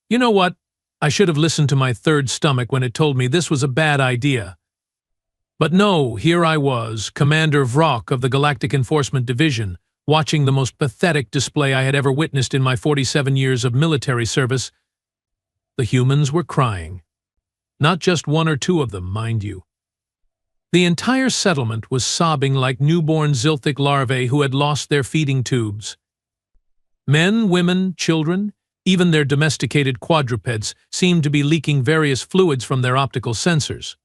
You know what? I should have listened to my third stomach when it told me this was a bad idea. But no, here I was, Commander Vrock of the Galactic Enforcement Division, watching the most pathetic display I had ever witnessed in my 47 years of military service. The humans were crying. Not just one or two of them, mind you. The entire settlement was sobbing like newborn zilthic larvae who had lost their feeding tubes. Men, women, children, even their domesticated quadrupeds seemed to be leaking various fluids from their optical sensors.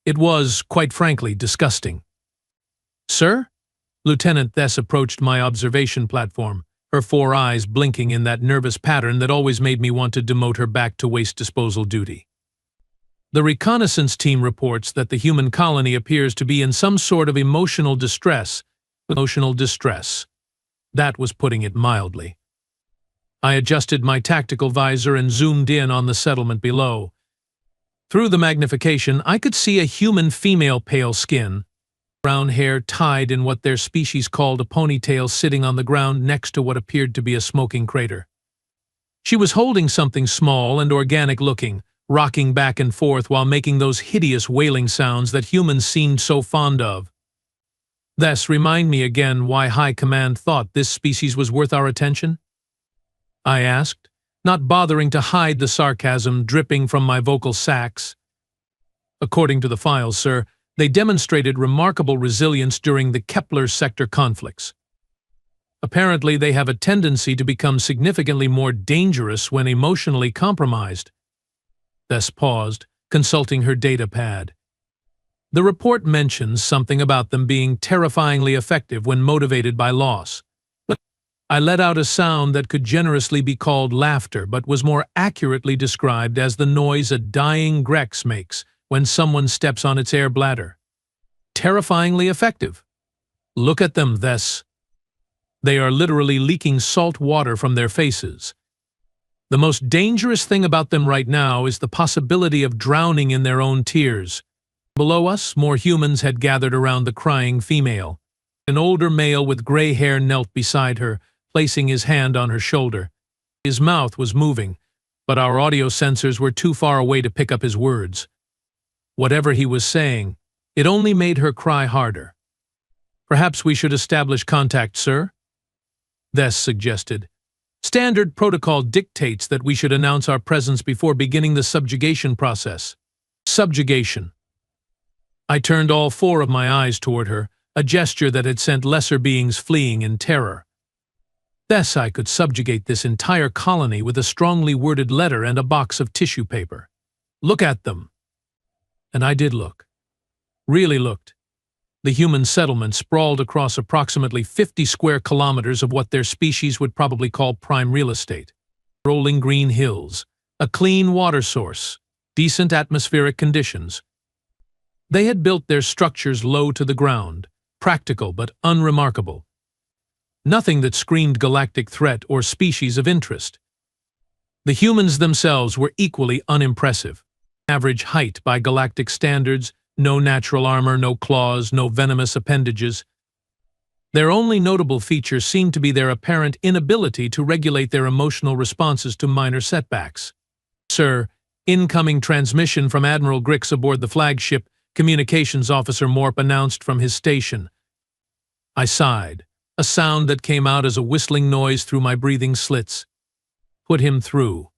It was, quite frankly, disgusting. "Sir?" Lieutenant Thess approached my observation platform, her 4 eyes blinking in that nervous pattern that always made me want to demote her back to waste disposal duty. "The reconnaissance team reports that the human colony appears to be in some sort of emotional distress." Emotional distress. That was putting it mildly. I adjusted my tactical visor and zoomed in on the settlement below. Through the magnification, I could see a human female, pale skin, brown hair tied in what their species called a ponytail, sitting on the ground next to what appeared to be a smoking crater. She was holding something small and organic-looking, rocking back and forth while making those hideous wailing sounds that humans seemed so fond of. This reminded me again why High Command thought this species was worth our attention? I asked, not bothering to hide the sarcasm dripping from my vocal sacs. "According to the files, sir, they demonstrated remarkable resilience during the Kepler sector conflicts. Apparently, they have a tendency to become significantly more dangerous when emotionally compromised." Thess paused, consulting her data pad. "The report mentions something about them being terrifyingly effective when motivated by loss." I let out a sound that could generously be called laughter, but was more accurately described as the noise a dying Grex makes when someone steps on its air bladder. Terrifyingly effective. Look at them, Thess. They are literally leaking salt water from their faces. The most dangerous thing about them right now is the possibility of drowning in their own tears. Below us, more humans had gathered around the crying female. An older male with gray hair knelt beside her, placing his hand on her shoulder. His mouth was moving, but our audio sensors were too far away to pick up his words. Whatever he was saying, it only made her cry harder. "Perhaps we should establish contact, sir?" Thess suggested. "Standard protocol dictates that we should announce our presence before beginning the subjugation process." Subjugation. I turned all 4 of my eyes toward her, a gesture that had sent lesser beings fleeing in terror. Thess, I could subjugate this entire colony with a strongly worded letter and a box of tissue paper. "Look at them." And I did look. Really looked. The human settlement sprawled across approximately 50 square kilometers of what their species would probably call prime real estate. Rolling green hills, a clean water source, decent atmospheric conditions. They had built their structures low to the ground, practical but unremarkable. Nothing that screamed galactic threat or species of interest. The humans themselves were equally unimpressive. Average height by galactic standards, no natural armor, no claws, no venomous appendages. Their only notable feature seemed to be their apparent inability to regulate their emotional responses to minor setbacks. "Sir, incoming transmission from Admiral Grix aboard the flagship," Communications Officer Morp announced from his station. I sighed, a sound that came out as a whistling noise through my breathing slits. Put him through.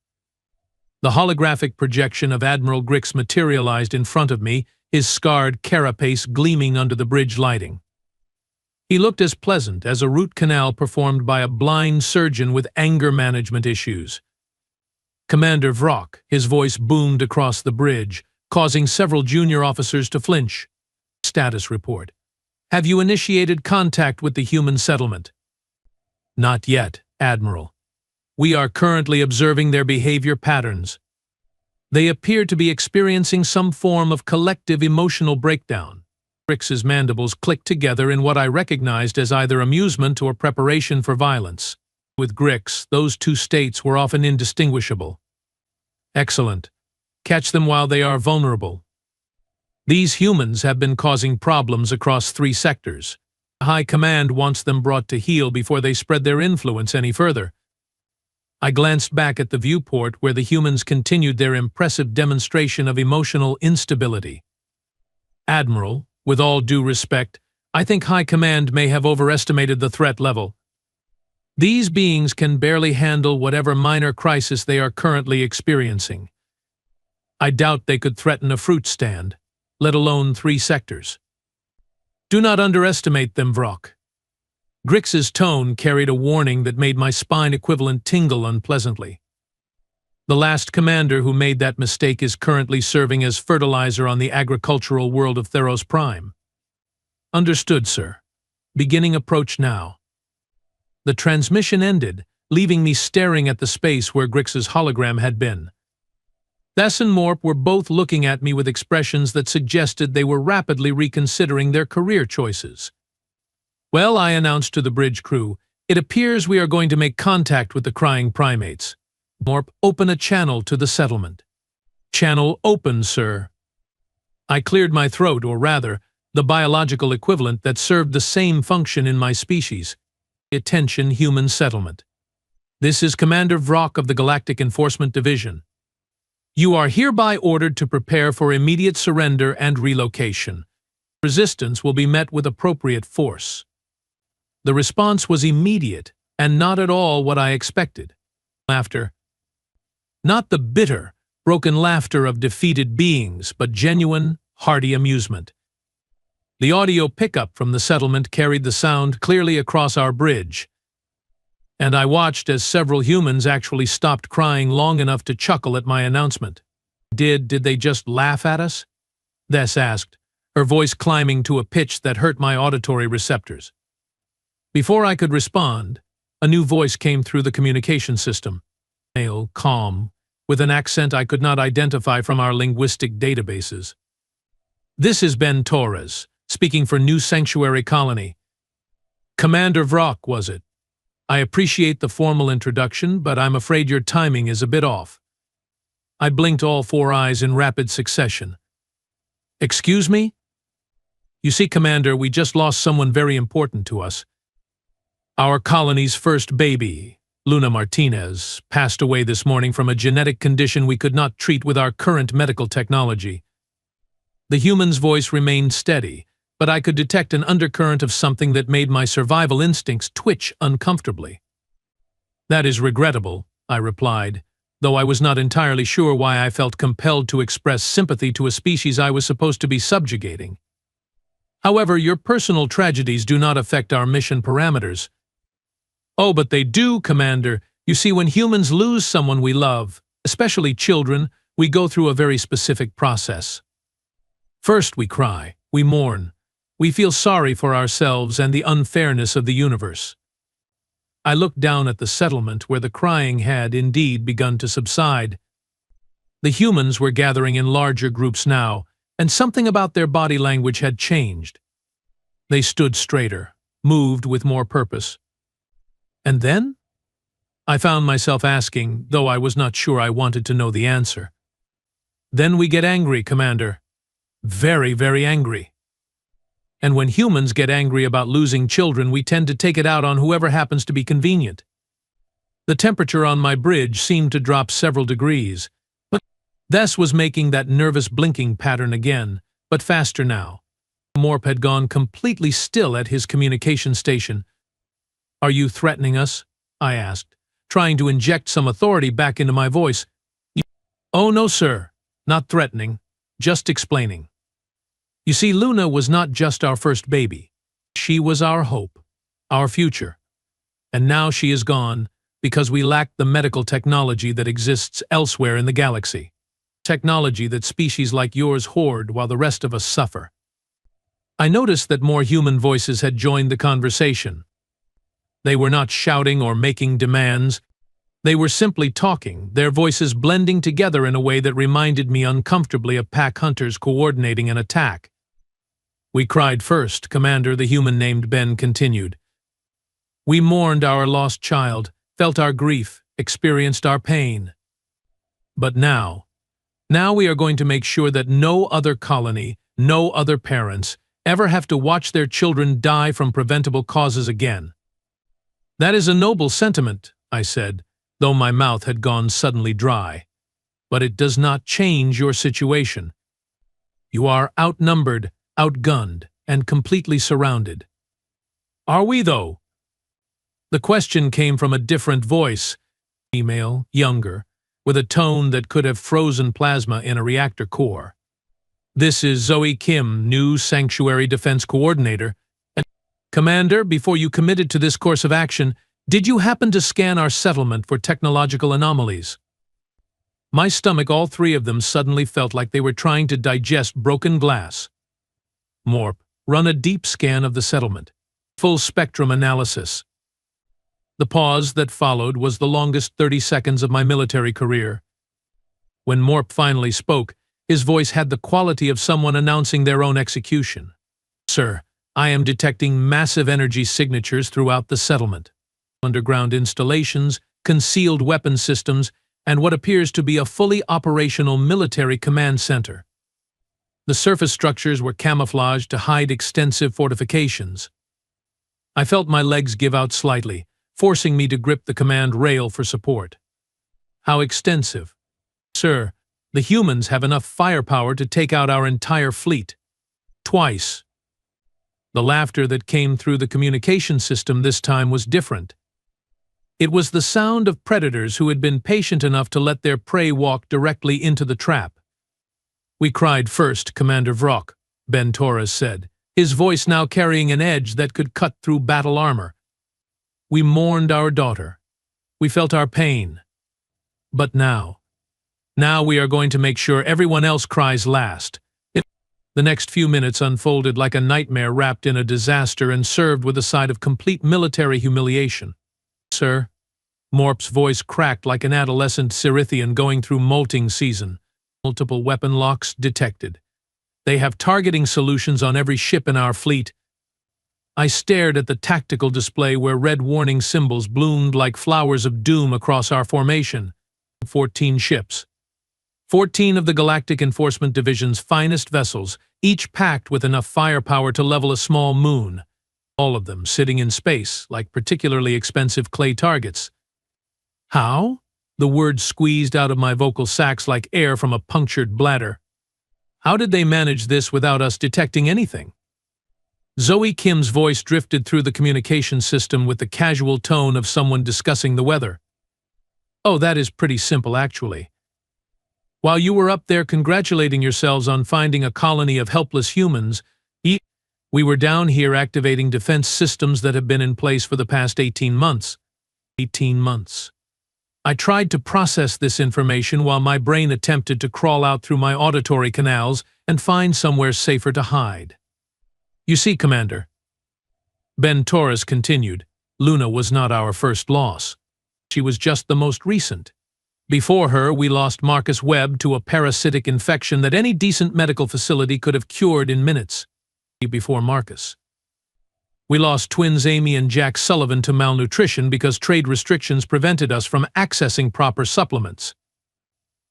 The holographic projection of Admiral Grix materialized in front of me, his scarred carapace gleaming under the bridge lighting. He looked as pleasant as a root canal performed by a blind surgeon with anger management issues. "Commander Vrock," his voice boomed across the bridge, causing several junior officers to flinch. "Status report. Have you initiated contact with the human settlement?" "Not yet, Admiral. We are currently observing their behavior patterns. They appear to be experiencing some form of collective emotional breakdown." Grix's mandibles clicked together in what I recognized as either amusement or preparation for violence. With Grix, those two states were often indistinguishable. "Excellent. Catch them while they are vulnerable. These humans have been causing problems across 3 sectors. High Command wants them brought to heel before they spread their influence any further." I glanced back at the viewport where the humans continued their impressive demonstration of emotional instability. Admiral, with all due respect, I think High Command may have overestimated the threat level. These beings can barely handle whatever minor crisis they are currently experiencing. I doubt they could threaten a fruit stand, let alone 3 sectors. Do not underestimate them, Vrock. Grix's tone carried a warning that made my spine-equivalent tingle unpleasantly. The last commander who made that mistake is currently serving as fertilizer on the agricultural world of Theros Prime. Understood, sir. Beginning approach now. The transmission ended, leaving me staring at the space where Grix's hologram had been. Thess and Morp were both looking at me with expressions that suggested they were rapidly reconsidering their career choices. Well, I announced to the bridge crew, it appears we are going to make contact with the crying primates. Morp, open a channel to the settlement. Channel open, sir. I cleared my throat, or rather, the biological equivalent that served the same function in my species. Attention, human settlement. This is Commander Vrock of the Galactic Enforcement Division. You are hereby ordered to prepare for immediate surrender and relocation. Resistance will be met with appropriate force. The response was immediate and not at all what I expected. Laughter. Not the bitter, broken laughter of defeated beings, but genuine, hearty amusement. The audio pickup from the settlement carried the sound clearly across our bridge, and I watched as several humans actually stopped crying long enough to chuckle at my announcement. Did they just laugh at us? Thess asked, her voice climbing to a pitch that hurt my auditory receptors. Before I could respond, a new voice came through the communication system. Male, calm, with an accent I could not identify from our linguistic databases. This is Ben Torres, speaking for New Sanctuary Colony. Commander Vrock, was it? I appreciate the formal introduction, but I'm afraid your timing is a bit off. I blinked all 4 eyes in rapid succession. Excuse me? You see, Commander, we just lost someone very important to us. Our colony's first baby, Luna Martinez, passed away this morning from a genetic condition we could not treat with our current medical technology. The human's voice remained steady, but I could detect an undercurrent of something that made my survival instincts twitch uncomfortably. That is regrettable, I replied, though I was not entirely sure why I felt compelled to express sympathy to a species I was supposed to be subjugating. However, your personal tragedies do not affect our mission parameters. Oh, but they do, Commander. You see, when humans lose someone we love, especially children, we go through a very specific process. First, we cry, we mourn. We feel sorry for ourselves and the unfairness of the universe. I looked down at the settlement where the crying had indeed begun to subside. The humans were gathering in larger groups now, and something about their body language had changed. They stood straighter, moved with more purpose. And then? I found myself asking, though I was not sure I wanted to know the answer. Then we get angry, Commander. Very, very angry. And when humans get angry about losing children, we tend to take it out on whoever happens to be convenient. The temperature on my bridge seemed to drop several degrees, but Thess was making that nervous blinking pattern again, but faster now. Morp had gone completely still at his communication station. Are you threatening us? I asked, trying to inject some authority back into my voice. Oh, no, sir. Not threatening. Just explaining. You see, Luna was not just our first baby. She was our hope, our future. And now she is gone because we lack the medical technology that exists elsewhere in the galaxy. Technology that species like yours hoard while the rest of us suffer. I noticed that more human voices had joined the conversation. They were not shouting or making demands. They were simply talking, their voices blending together in a way that reminded me uncomfortably of pack hunters coordinating an attack. We cried first, Commander, the human named Ben continued. We mourned our lost child, felt our grief, experienced our pain. But now we are going to make sure that no other colony, no other parents, ever have to watch their children die from preventable causes again. That is a noble sentiment, I said, though my mouth had gone suddenly dry. But it does not change your situation. You are outnumbered, outgunned, and completely surrounded. Are we, though? The question came from a different voice, female, younger, with a tone that could have frozen plasma in a reactor core. This is Zoe Kim, new Sanctuary Defense Coordinator. Commander, before you committed to this course of action, did you happen to scan our settlement for technological anomalies? My stomach, all three of them, suddenly felt like they were trying to digest broken glass. Morp, run a deep scan of the settlement. Full spectrum analysis. The pause that followed was the longest 30 seconds of my military career. When Morp finally spoke, his voice had the quality of someone announcing their own execution. Sir, I am detecting massive energy signatures throughout the settlement. Underground installations, concealed weapon systems, and what appears to be a fully operational military command center. The surface structures were camouflaged to hide extensive fortifications. I felt my legs give out slightly, forcing me to grip the command rail for support. How extensive? Sir, the humans have enough firepower to take out our entire fleet. Twice. The laughter that came through the communication system this time was different. It was the sound of predators who had been patient enough to let their prey walk directly into the trap. We cried first, Commander Vrock, Ben Torres said, his voice now carrying an edge that could cut through battle armor. We mourned our daughter. We felt our pain. But now we are going to make sure everyone else cries last. The next few minutes unfolded like a nightmare wrapped in a disaster and served with a side of complete military humiliation. Sir, Morp's voice cracked like an adolescent Cyrithian going through molting season. Multiple weapon locks detected. They have targeting solutions on every ship in our fleet. I stared at the tactical display where red warning symbols bloomed like flowers of doom across our formation. 14 ships. 14 of the Galactic Enforcement Division's finest vessels, each packed with enough firepower to level a small moon. All of them sitting in space like particularly expensive clay targets. How? The words squeezed out of my vocal sacs like air from a punctured bladder. How did they manage this without us detecting anything? Zoe Kim's voice drifted through the communication system with the casual tone of someone discussing the weather. Oh, that is pretty simple, actually. While you were up there congratulating yourselves on finding a colony of helpless humans, we were down here activating defense systems that have been in place for the past 18 months. 18 months. I tried to process this information while my brain attempted to crawl out through my auditory canals and find somewhere safer to hide. You see, Commander, Ben Torres continued, Luna was not our first loss. She was just the most recent. Before her, we lost Marcus Webb to a parasitic infection that any decent medical facility could have cured in minutes. Before Marcus. We lost twins Amy and Jack Sullivan to malnutrition because trade restrictions prevented us from accessing proper supplements.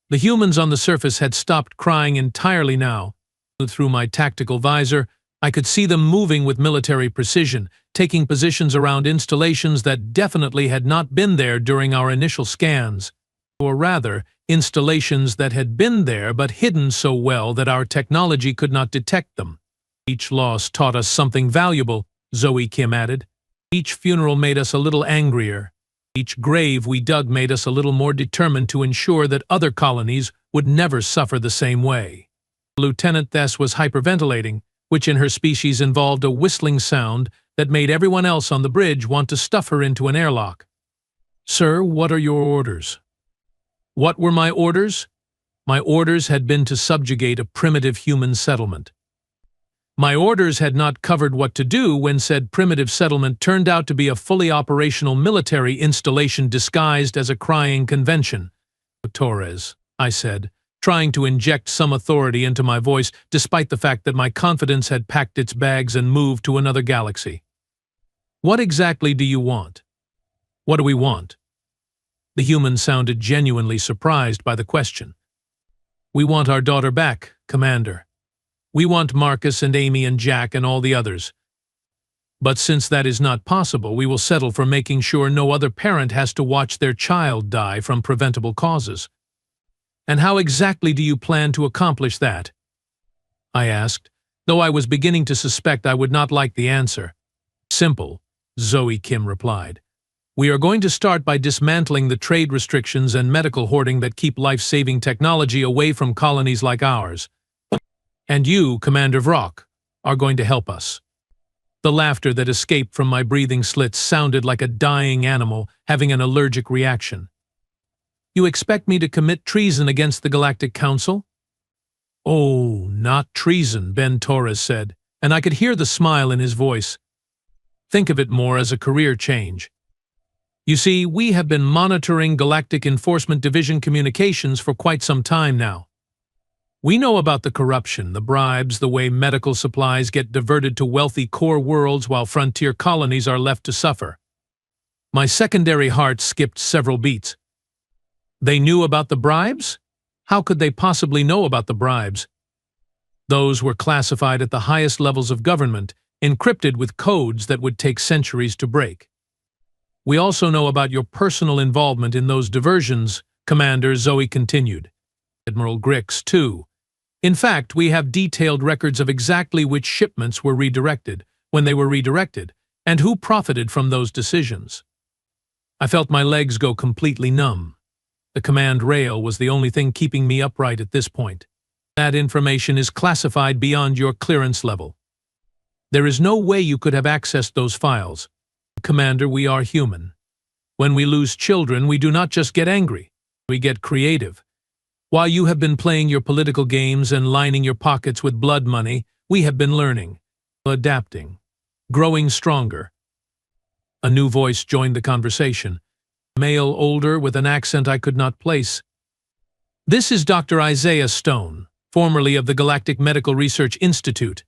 The humans on the surface had stopped crying entirely now. Through my tactical visor, I could see them moving with military precision, taking positions around installations that definitely had not been there during our initial scans. Or rather, installations that had been there but hidden so well that our technology could not detect them. Each loss taught us something valuable, Zoe Kim added. Each funeral made us a little angrier. Each grave we dug made us a little more determined to ensure that other colonies would never suffer the same way. Lieutenant Thess was hyperventilating, which in her species involved a whistling sound that made everyone else on the bridge want to stuff her into an airlock. Sir, what are your orders? What were my orders? My orders had been to subjugate a primitive human settlement. My orders had not covered what to do when said primitive settlement turned out to be a fully operational military installation disguised as a crying convention. Torres, I said, trying to inject some authority into my voice despite the fact that my confidence had packed its bags and moved to another galaxy. What exactly do you want? What do we want? The human sounded genuinely surprised by the question. We want our daughter back, Commander. We want Marcus and Amy and Jack and all the others. But since that is not possible, we will settle for making sure no other parent has to watch their child die from preventable causes. And how exactly do you plan to accomplish that? I asked, though I was beginning to suspect I would not like the answer. Simple, Zoe Kim replied. We are going to start by dismantling the trade restrictions and medical hoarding that keep life-saving technology away from colonies like ours. And you, Commander Vrock, are going to help us. The laughter that escaped from my breathing slits sounded like a dying animal having an allergic reaction. You expect me to commit treason against the Galactic Council? Oh, not treason, Ben Torres said, and I could hear the smile in his voice. Think of it more as a career change. You see, we have been monitoring Galactic Enforcement Division communications for quite some time now. We know about the corruption, the bribes, the way medical supplies get diverted to wealthy core worlds while frontier colonies are left to suffer. My secondary heart skipped several beats. They knew about the bribes? How could they possibly know about the bribes? Those were classified at the highest levels of government, encrypted with codes that would take centuries to break. We also know about your personal involvement in those diversions, Commander, Zoe continued. Admiral Grix, too. In fact, we have detailed records of exactly which shipments were redirected, when they were redirected, and who profited from those decisions. I felt my legs go completely numb. The command rail was the only thing keeping me upright at this point. That information is classified beyond your clearance level. There is no way you could have accessed those files. Commander, we are human. When we lose children, we do not just get angry. We get creative. While you have been playing your political games and lining your pockets with blood money, we have been learning, adapting, growing stronger. A new voice joined the conversation. Male, older, with an accent I could not place. This is Dr. Isaiah Stone, formerly of the Galactic Medical Research Institute.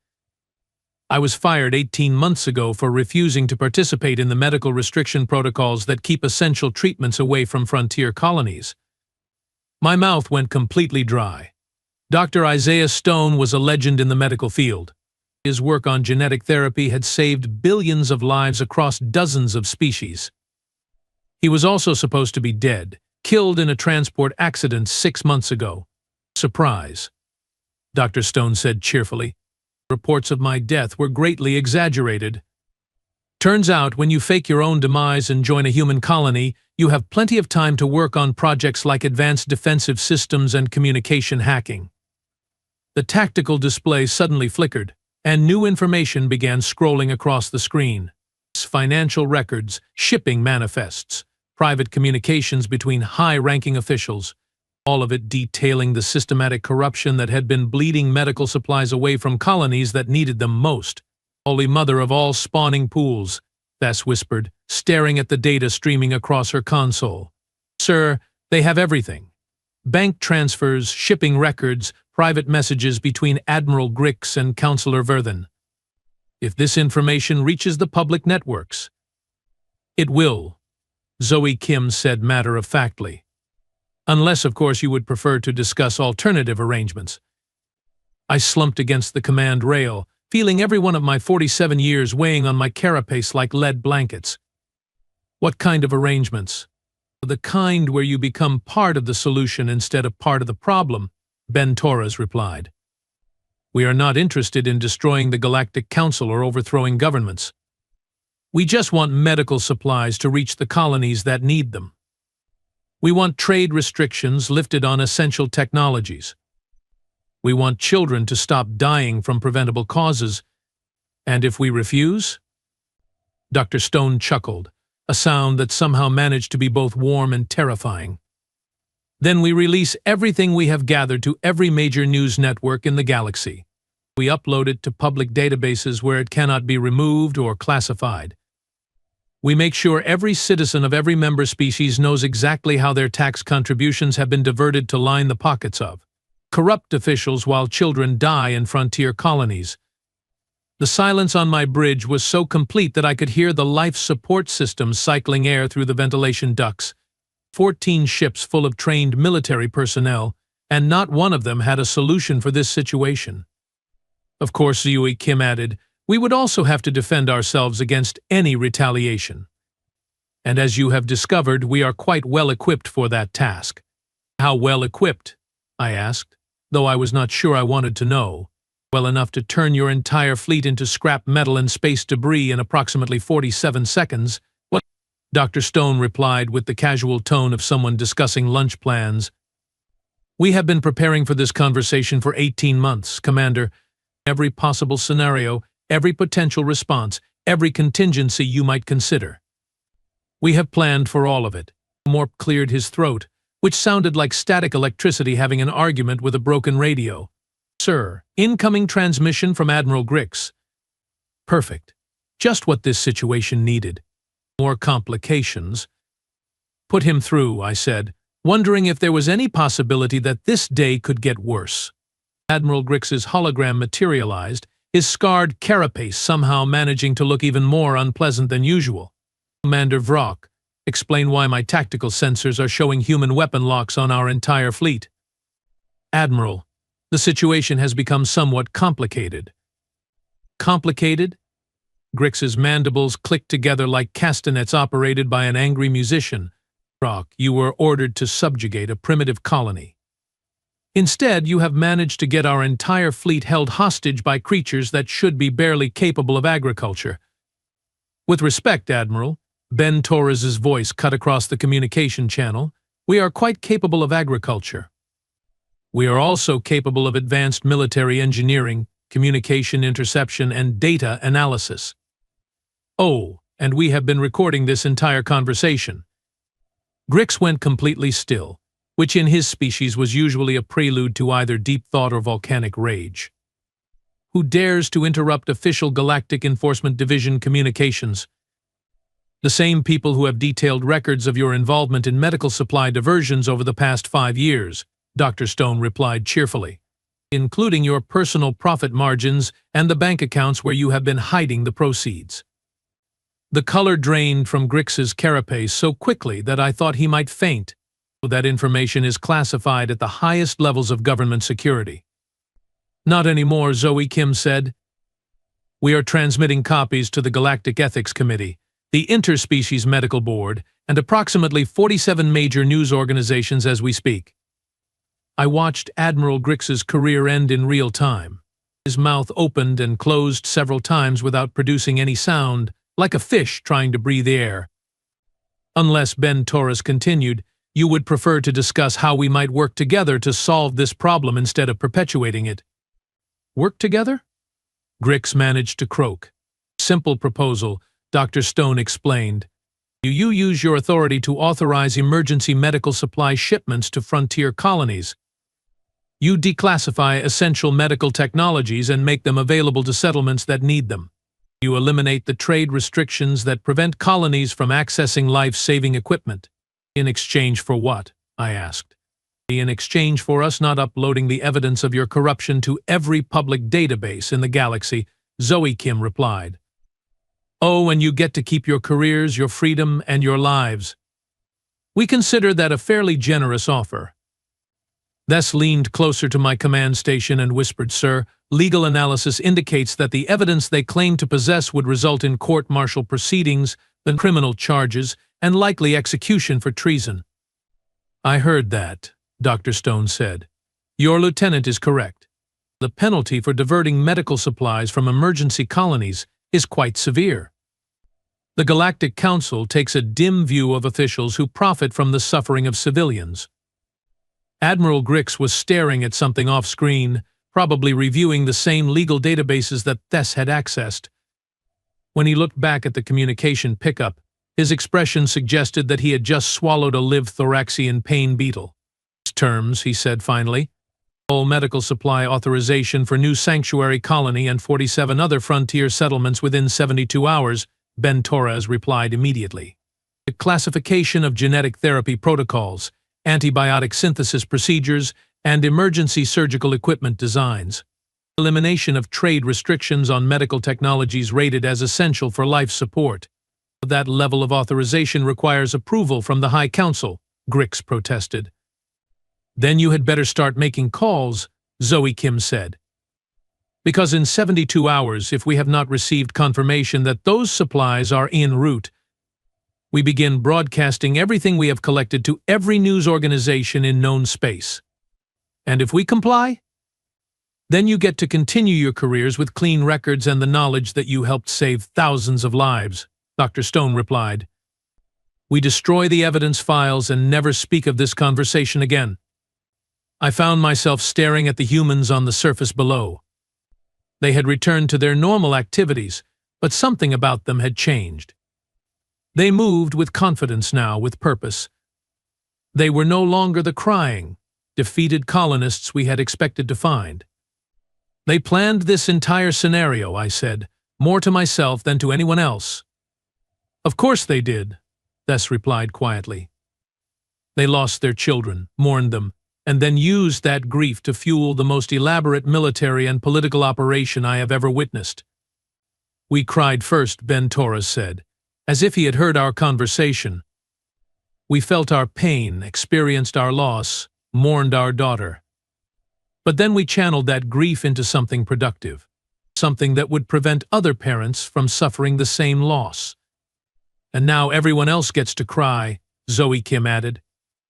I was fired 18 months ago for refusing to participate in the medical restriction protocols that keep essential treatments away from frontier colonies. My mouth went completely dry. Dr. Isaiah Stone was a legend in the medical field. His work on genetic therapy had saved billions of lives across dozens of species. He was also supposed to be dead, killed in a transport accident 6 months ago. Surprise, Dr. Stone said cheerfully. Reports of my death were greatly exaggerated. Turns out, when you fake your own demise and join a human colony, you have plenty of time to work on projects like advanced defensive systems and communication hacking. The tactical display suddenly flickered, and new information began scrolling across the screen. Financial records, shipping manifests, private communications between high-ranking officials, all of it detailing the systematic corruption that had been bleeding medical supplies away from colonies that needed them most. Holy mother of all spawning pools, Bess whispered, staring at the data streaming across her console. Sir, they have everything. Bank transfers, shipping records, private messages between Admiral Grix and Counselor Verthen. If this information reaches the public networks, it will, Zoe Kim said matter-of-factly. Unless, of course, you would prefer to discuss alternative arrangements. I slumped against the command rail, feeling every one of my 47 years weighing on my carapace like lead blankets. What kind of arrangements? The kind where you become part of the solution instead of part of the problem, Ben Torres replied. We are not interested in destroying the Galactic Council or overthrowing governments. We just want medical supplies to reach the colonies that need them. We want trade restrictions lifted on essential technologies. We want children to stop dying from preventable causes. And if we refuse? Dr. Stone chuckled, a sound that somehow managed to be both warm and terrifying. Then we release everything we have gathered to every major news network in the galaxy. We upload it to public databases where it cannot be removed or classified. We make sure every citizen of every member species knows exactly how their tax contributions have been diverted to line the pockets of corrupt officials while children die in frontier colonies. The silence on my bridge was so complete that I could hear the life support systems cycling air through the ventilation ducts. 14 ships full of trained military personnel, and not one of them had a solution for this situation. Of course, Zoe Kim added, We would also have to defend ourselves against any retaliation. And as you have discovered, we are quite well equipped for that task. How well equipped? I asked, though I was not sure I wanted to know. Well enough to turn your entire fleet into scrap metal and space debris in approximately 47 seconds. What? Dr. Stone replied with the casual tone of someone discussing lunch plans. We have been preparing for this conversation for 18 months, Commander. Every possible scenario, every potential response, every contingency you might consider. We have planned for all of it. Morp cleared his throat, which sounded like static electricity having an argument with a broken radio. Sir, incoming transmission from Admiral Grix. Perfect. Just what this situation needed. More complications. Put him through, I said, wondering if there was any possibility that this day could get worse. Admiral Grix's hologram materialized, his scarred carapace somehow managing to look even more unpleasant than usual. Commander Vrock, explain why my tactical sensors are showing human weapon locks on our entire fleet. Admiral, the situation has become somewhat complicated. Complicated? Grix's mandibles clicked together like castanets operated by an angry musician. Vrock, you were ordered to subjugate a primitive colony. Instead, you have managed to get our entire fleet held hostage by creatures that should be barely capable of agriculture. With respect, Admiral, Ben Torres's voice cut across the communication channel, we are quite capable of agriculture. We are also capable of advanced military engineering, communication interception, and data analysis. Oh, and we have been recording this entire conversation. Grix went completely still, which in his species was usually a prelude to either deep thought or volcanic rage. Who dares to interrupt official Galactic Enforcement Division communications? The same people who have detailed records of your involvement in medical supply diversions over the past 5 years, Dr. Stone replied cheerfully, including your personal profit margins and the bank accounts where you have been hiding the proceeds. The color drained from Grix's carapace so quickly that I thought he might faint. That information is classified at the highest levels of government security. Not anymore, Zoe Kim said. We are transmitting copies to the Galactic Ethics Committee, the Interspecies Medical Board, and approximately 47 major news organizations as we speak. I watched Admiral Grix's career end in real time. His mouth opened and closed several times without producing any sound, like a fish trying to breathe air. Unless Ben Torres continued, you would prefer to discuss how we might work together to solve this problem instead of perpetuating it. Work together? Grix managed to croak. Simple proposal, Dr. Stone explained. You use your authority to authorize emergency medical supply shipments to frontier colonies. You declassify essential medical technologies and make them available to settlements that need them. You eliminate the trade restrictions that prevent colonies from accessing life-saving equipment. In exchange for what? I asked. In exchange for us not uploading the evidence of your corruption to every public database in the galaxy, Zoe Kim replied. Oh, and you get to keep your careers, your freedom, and your lives. We consider that a fairly generous offer. Thess leaned closer to my command station and whispered, Sir, legal analysis indicates that the evidence they claim to possess would result in court-martial proceedings, then criminal charges, and likely execution for treason. I heard that, Dr. Stone said. Your lieutenant is correct. The penalty for diverting medical supplies from emergency colonies is quite severe. The Galactic Council takes a dim view of officials who profit from the suffering of civilians. Admiral Grix was staring at something off-screen, probably reviewing the same legal databases that Thess had accessed. When he looked back at the communication pickup, his expression suggested that he had just swallowed a live thoracian pain beetle. Terms, he said finally. All medical supply authorization for new sanctuary colony and 47 other frontier settlements within 72 hours, Ben Torres replied immediately. The classification of genetic therapy protocols, antibiotic synthesis procedures, and emergency surgical equipment designs. Elimination of trade restrictions on medical technologies rated as essential for life support. That level of authorization requires approval from the High Council, Grix protested. Then you had better start making calls, Zoe Kim said. Because in 72 hours, if we have not received confirmation that those supplies are en route, we begin broadcasting everything we have collected to every news organization in known space. And if we comply, then you get to continue your careers with clean records and the knowledge that you helped save thousands of lives, Dr. Stone replied. We destroy the evidence files and never speak of this conversation again. I found myself staring at the humans on the surface below. They had returned to their normal activities, but something about them had changed. They moved with confidence now, with purpose. They were no longer the crying, defeated colonists we had expected to find. They planned this entire scenario, I said, more to myself than to anyone else. Of course they did, Thess replied quietly. They lost their children, mourned them, and then used that grief to fuel the most elaborate military and political operation I have ever witnessed. We cried first, Ben Torres said, as if he had heard our conversation. We felt our pain, experienced our loss, mourned our daughter. But then we channeled that grief into something productive, something that would prevent other parents from suffering the same loss. And now everyone else gets to cry, Zoe Kim added.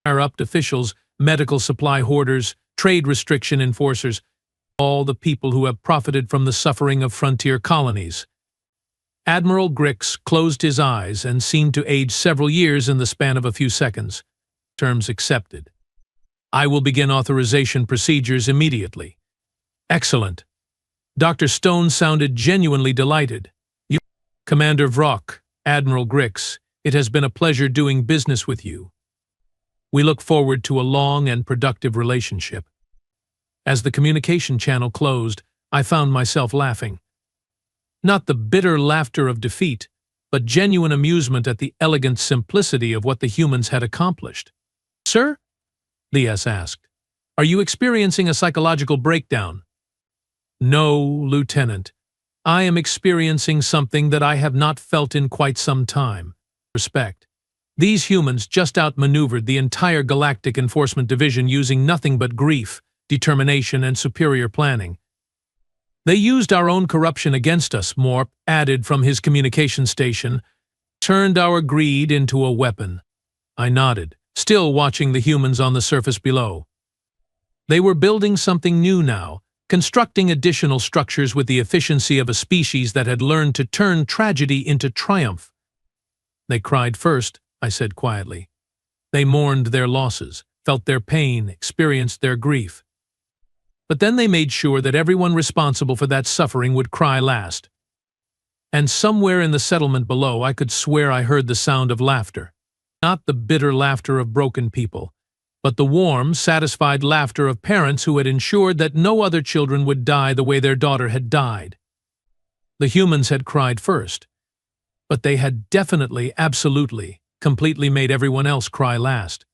Higher-up officials, medical supply hoarders, trade restriction enforcers, all the people who have profited from the suffering of frontier colonies. Admiral Grix closed his eyes and seemed to age several years in the span of a few seconds. Terms accepted. I will begin authorization procedures immediately. Excellent. Dr. Stone sounded genuinely delighted. Commander Vrock, Admiral Grix, it has been a pleasure doing business with you. We look forward to a long and productive relationship. As the communication channel closed, I found myself laughing. Not the bitter laughter of defeat, but genuine amusement at the elegant simplicity of what the humans had accomplished. Sir? Lies asked. Are you experiencing a psychological breakdown? No, Lieutenant. I am experiencing something that I have not felt in quite some time. Respect. These humans just outmaneuvered the entire Galactic Enforcement Division using nothing but grief, determination, and superior planning. They used our own corruption against us, Morp added from his communication station, turned our greed into a weapon. I nodded, still watching the humans on the surface below. They were building something new now, constructing additional structures with the efficiency of a species that had learned to turn tragedy into triumph. They cried first, I said quietly. They mourned their losses, felt their pain, experienced their grief. But then they made sure that everyone responsible for that suffering would cry last. And somewhere in the settlement below, I could swear I heard the sound of laughter. Not the bitter laughter of broken people, but the warm, satisfied laughter of parents who had ensured that no other children would die the way their daughter had died. The humans had cried first, but they had definitely, absolutely, completely made everyone else cry last.